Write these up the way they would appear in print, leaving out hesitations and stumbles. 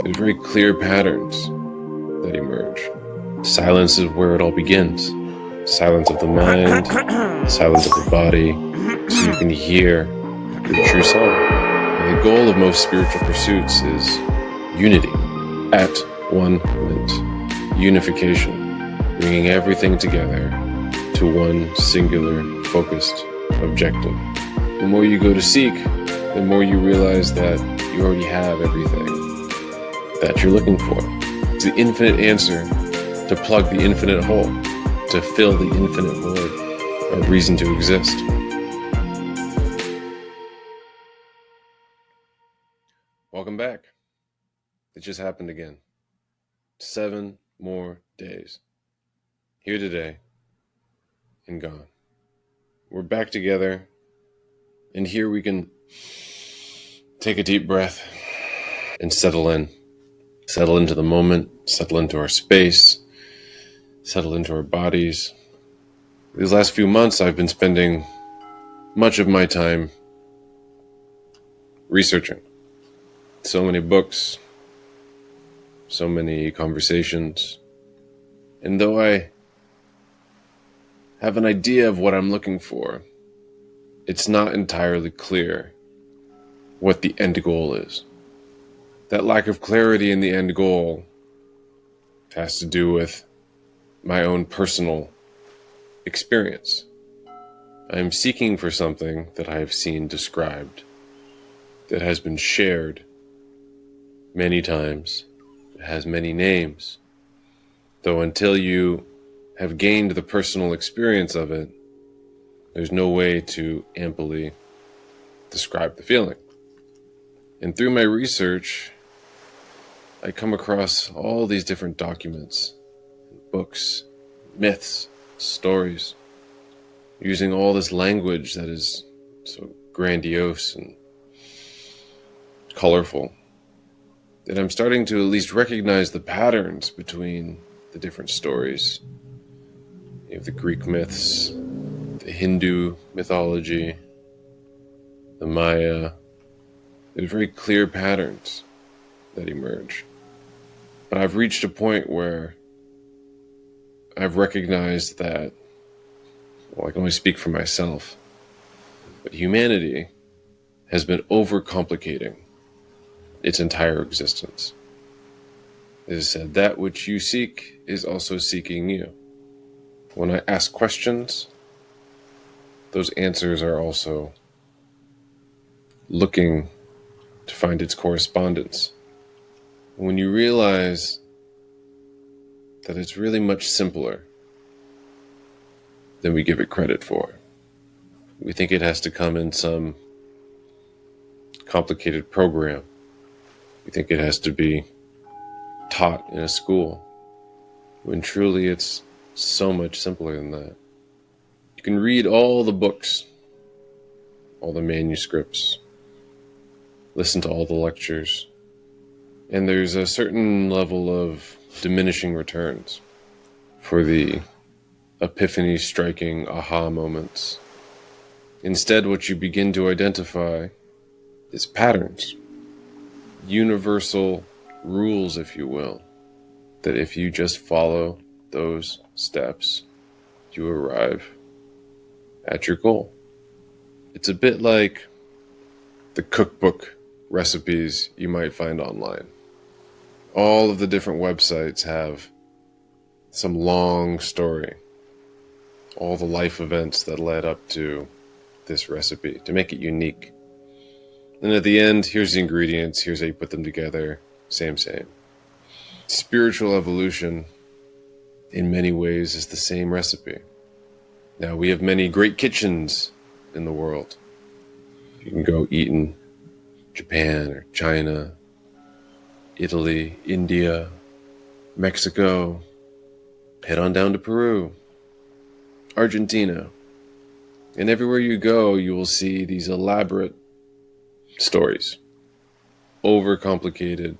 There's very clear patterns that emerge. Silence is where it all begins. Silence of the mind, silence of the body, so you can hear your true self. And the goal of most spiritual pursuits is unity, at one moment, unification, bringing everything together to one singular, focused objective. The more you go to seek, the more you realize that you already have everything that you're looking for. It's the infinite answer to plug the infinite hole, to fill the infinite void, a reason to exist. Welcome back. It just happened again. 7 more days. Here today and gone. We're back together, and here we can take a deep breath and settle in. Settle into the moment, settle into our space, settle into our bodies. These last few months, I've been spending much of my time researching. So many books, so many conversations. And though I have an idea of what I'm looking for, it's not entirely clear what the end goal is. That lack of clarity in the end goal has to do with my own personal experience. I am seeking for something that I have seen described, that has been shared many times, it has many names, though until you have gained the personal experience of it, there's no way to amply describe the feeling. And through my research, I come across all these different documents, books, myths, stories, using all this language that is so grandiose and colorful, that I'm starting to at least recognize the patterns between the different stories. You have the Greek myths, the Hindu mythology, the Maya. There's very clear patterns that emerge. But I've reached a point where I've recognized that, well, I can only speak for myself, but humanity has been overcomplicating its entire existence. It is said, that which you seek is also seeking you. When I ask questions, those answers are also looking to find its correspondence. When you realize that it's really much simpler than we give it credit for. We think it has to come in some complicated program. We think it has to be taught in a school, when truly it's so much simpler than that. You can read all the books, all the manuscripts, listen to all the lectures, and there's a certain level of diminishing returns for the epiphany striking aha moments. Instead, what you begin to identify is patterns, universal rules, if you will, that if you just follow those steps, you arrive at your goal. It's a bit like the cookbook recipes you might find online. All of the different websites have some long story, all the life events that led up to this recipe to make it unique. And at the end, here's the ingredients, here's how you put them together, same. Spiritual evolution, in many ways, is the same recipe. Now, we have many great kitchens in the world. You can go eat in Japan or China, Italy, India, Mexico, head on down to Peru, Argentina. And everywhere you go, you will see these elaborate stories, overcomplicated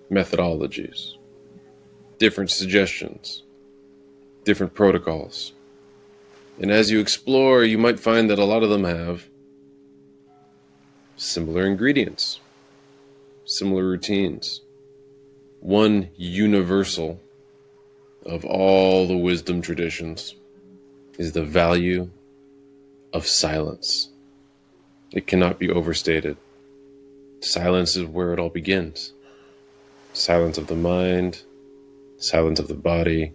methodologies, different suggestions, different protocols. And as you explore, you might find that a lot of them have similar ingredients, similar routines, one universal of all the wisdom traditions is the value of silence. It cannot be overstated. Silence is where it all begins. Silence of the mind, silence of the body,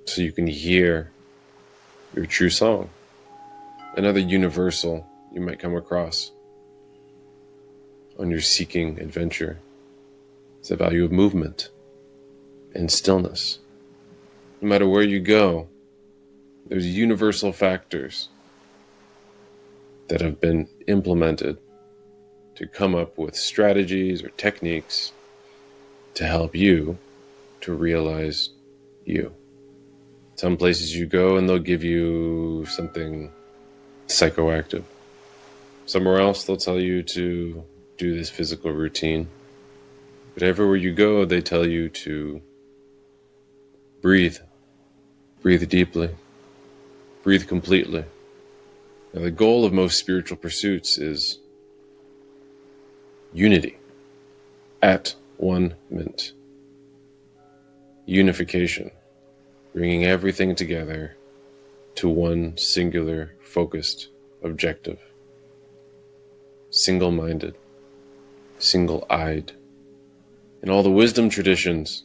so you can hear your true song. Another universal you might come across on your seeking adventure is the value of movement and stillness. No matter where you go, there's universal factors that have been implemented to come up with strategies or techniques to help you to realize you. Some places you go and they'll give you something psychoactive. Somewhere else they'll tell you to do this physical routine. But everywhere you go, they tell you to breathe. Breathe deeply. Breathe completely. Now, the goal of most spiritual pursuits is unity. At one mint. Unification. Bringing everything together to one singular, focused objective. Single-minded. Single-eyed. In all the wisdom traditions,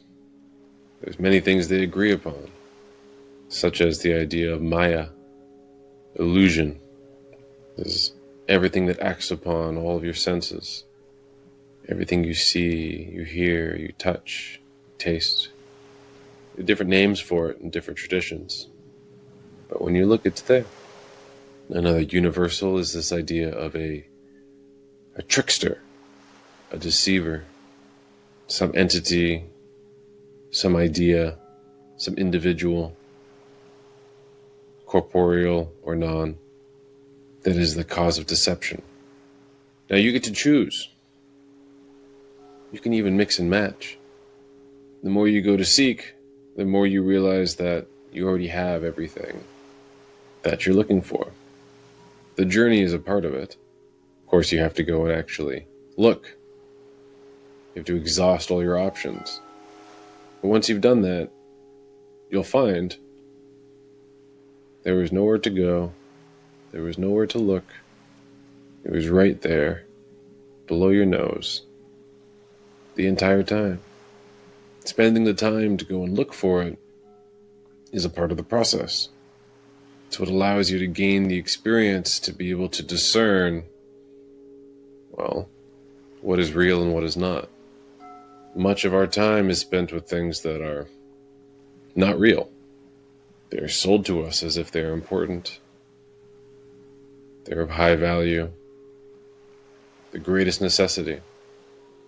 there's many things they agree upon, such as the idea of Maya, illusion. Is everything that acts upon all of your senses. Everything you see, you hear, you touch, taste. There are different names for it in different traditions. But when you look, it's there. Another universal is this idea of a trickster, a deceiver, some entity, some idea, some individual, corporeal or non, that is the cause of deception. Now you get to choose. You can even mix and match. The more you go to seek, the more you realize that you already have everything that you're looking for. The journey is a part of it. Of course, you have to go and actually look. You have to exhaust all your options. But once you've done that, you'll find there was nowhere to go. There was nowhere to look. It was right there, below your nose, the entire time. Spending the time to go and look for it is a part of the process. It's what allows you to gain the experience to be able to discern, well, what is real and what is not. Much of our time is spent with things that are not real. They're sold to us as if they're important. They're of high value, the greatest necessity.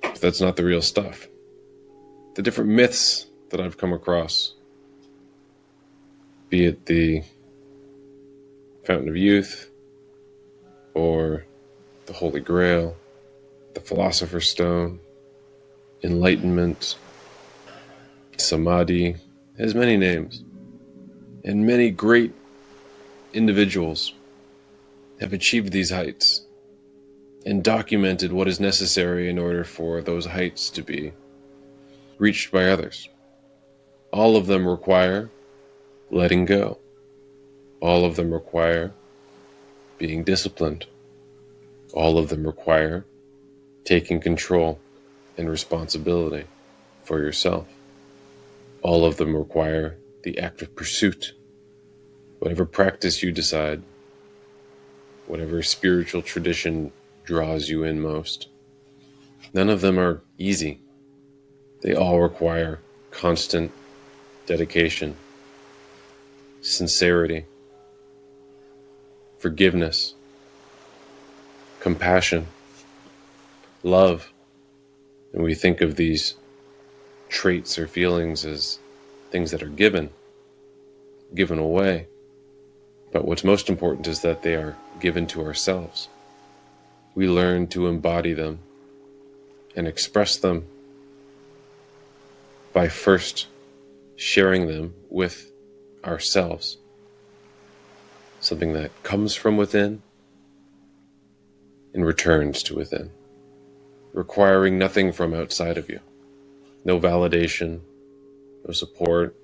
But that's not the real stuff. The different myths that I've come across, be it the Fountain of Youth, or the Holy Grail, the Philosopher's Stone, enlightenment, samadhi, it has many names. And many great individuals have achieved these heights and documented what is necessary in order for those heights to be reached by others. All of them require letting go. All of them require being disciplined. All of them require taking control and responsibility for yourself. All of them require the active pursuit. Whatever practice you decide, whatever spiritual tradition draws you in most, none of them are easy. They all require constant dedication, sincerity, forgiveness, compassion, love. And we think of these traits or feelings as things that are given away. But what's most important is that they are given to ourselves. We learn to embody them and express them by first sharing them with ourselves. Something that comes from within and returns to within, requiring nothing from outside of you. No validation, no support,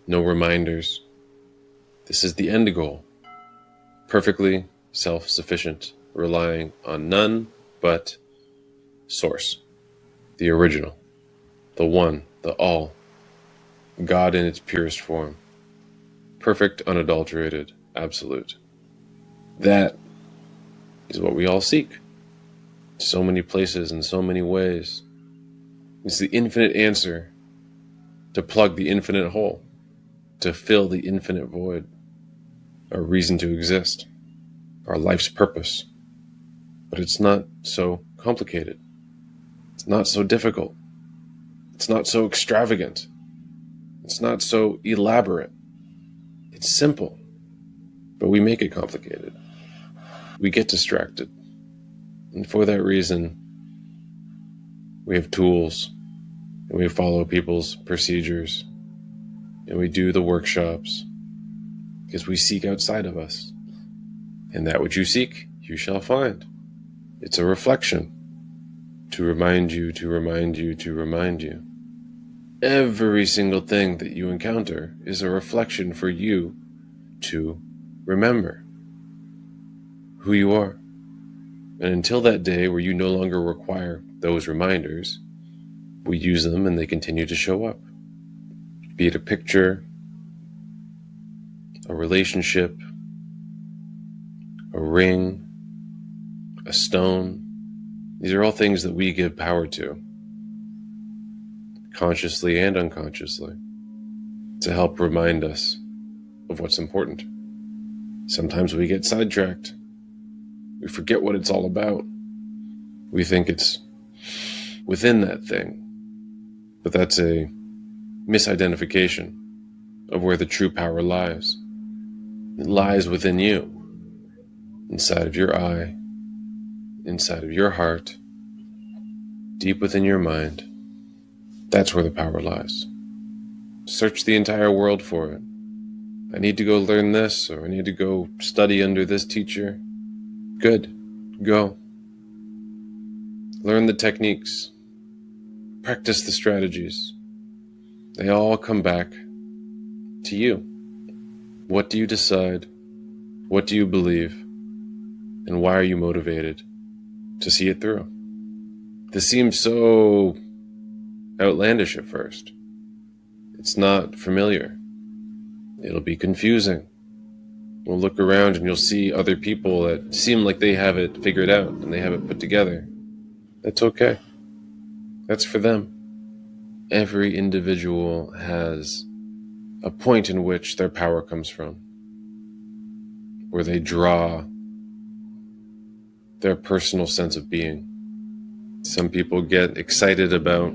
no reminders. This is the end goal. Perfectly self-sufficient, relying on none but Source, the original, the one, the all, God in its purest form, perfect, unadulterated, absolute. That is what we all seek. So many places in so many ways. It's the infinite answer to plug the infinite hole, to fill the infinite void, our reason to exist, our life's purpose. But it's not so complicated. It's not so difficult. It's not so extravagant. It's not so elaborate. It's simple, but we make it complicated. We get distracted. And for that reason, we have tools, and we follow people's procedures, and we do the workshops, because we seek outside of us. And that which you seek, you shall find. It's a reflection to remind you, to remind you, to remind you. Every single thing that you encounter is a reflection for you to remember who you are. And until that day where you no longer require those reminders, we use them and they continue to show up. Be it a picture, a relationship, a ring, a stone. These are all things that we give power to, consciously and unconsciously, to help remind us of what's important. Sometimes we get sidetracked. We forget what it's all about. We think it's within that thing, but that's a misidentification of where the true power lies. It lies within you, inside of your eye, inside of your heart, deep within your mind. That's where the power lies. Search the entire world for it. I need to go learn this, or I need to go study under this teacher. Good. Go. Learn the techniques. Practice the strategies. They all come back to you. What do you decide? What do you believe? And why are you motivated to see it through? This seems so outlandish at first. It's not familiar. It'll be confusing. We'll look around and you'll see other people that seem like they have it figured out and they have it put together. That's okay. That's for them. Every individual has a point in which their power comes from, where they draw their personal sense of being. Some people get excited about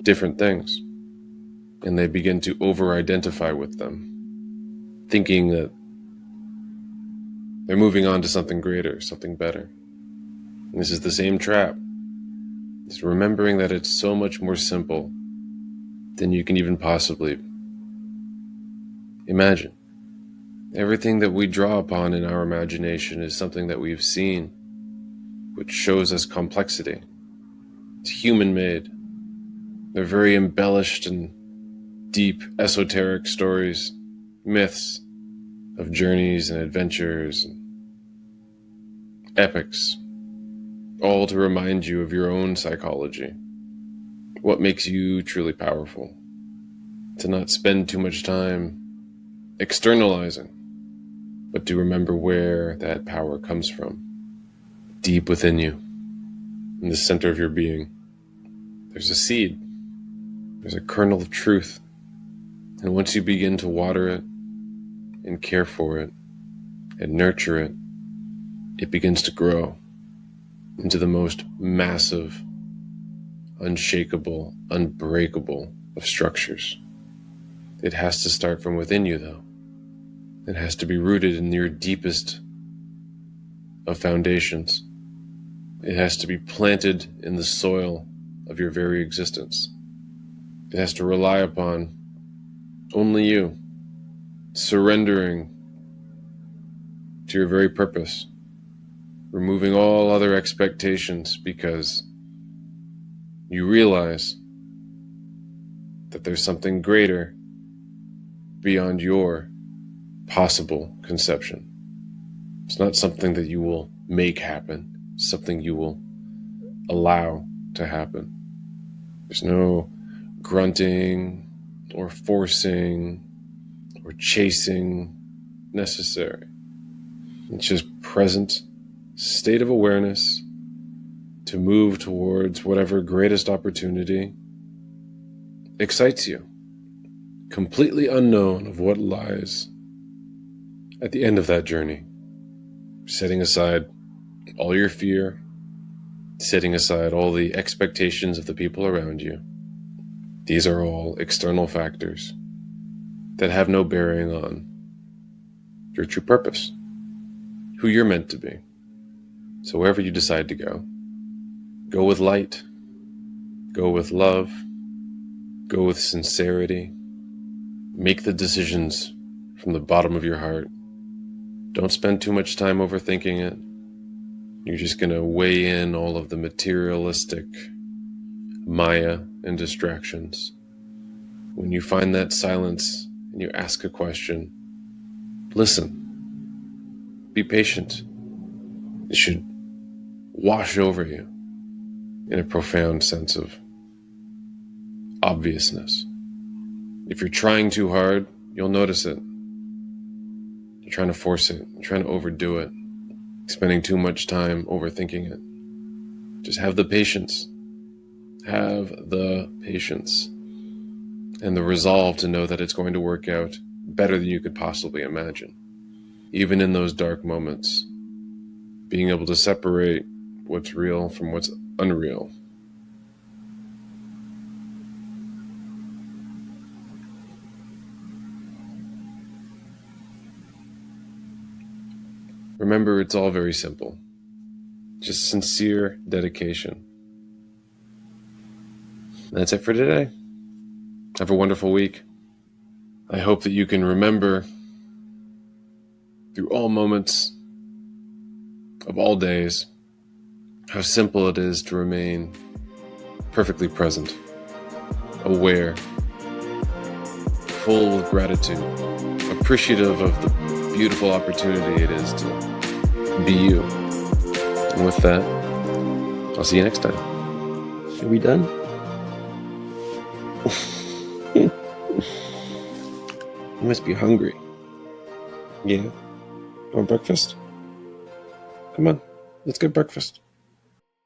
different things, and they begin to over-identify with them, thinking that they're moving on to something greater, something better. And this is the same trap. It's remembering that it's so much more simple than you can even possibly imagine. Everything that we draw upon in our imagination is something that we've seen, which shows us complexity. It's human-made. They're very embellished and deep, esoteric stories, myths of journeys and adventures and epics, all to remind you of your own psychology. What makes you truly powerful? To not spend too much time externalizing, but to remember where that power comes from. Deep within you, in the center of your being, there's a seed. There's a kernel of truth. And once you begin to water it and care for it and nurture it, it begins to grow into the most massive, unshakable, unbreakable of structures. It has to start from within you, though. It has to be rooted in your deepest of foundations. It has to be planted in the soil of your very existence. It has to rely upon only you, surrendering to your very purpose, removing all other expectations, because you realize that there's something greater beyond your possible conception. It's not something that you will make happen. It's something you will allow to happen. There's no grunting or forcing or chasing necessary. It's just present state of awareness to move towards whatever greatest opportunity excites you, completely unknown of what lies at the end of that journey. Setting aside all your fear, setting aside all the expectations of the people around you. These are all external factors that have no bearing on your true purpose, who you're meant to be. So wherever you decide to go with light, go with love, go with sincerity. Make the decisions from the bottom of your heart. Don't spend too much time overthinking it. You're just going to weigh in all of the materialistic maya and distractions. When you find that silence and you ask a question, listen. Be patient. It should wash over you in a profound sense of obviousness. If you're trying too hard, you'll notice it. You're trying to force it. You're trying to overdo it. Spending too much time overthinking it. Just have the patience. Have the patience and the resolve to know that it's going to work out better than you could possibly imagine. Even in those dark moments, being able to separate what's real from what's unreal. Remember, it's all very simple. Just sincere dedication. That's it for today. Have a wonderful week. I hope that you can remember through all moments of all days how simple it is to remain perfectly present, aware, full of gratitude, appreciative of the beautiful opportunity it is to be you. And with that, I'll see you next time. Are we done? You must be hungry. Yeah? Want breakfast? Come on, let's get breakfast.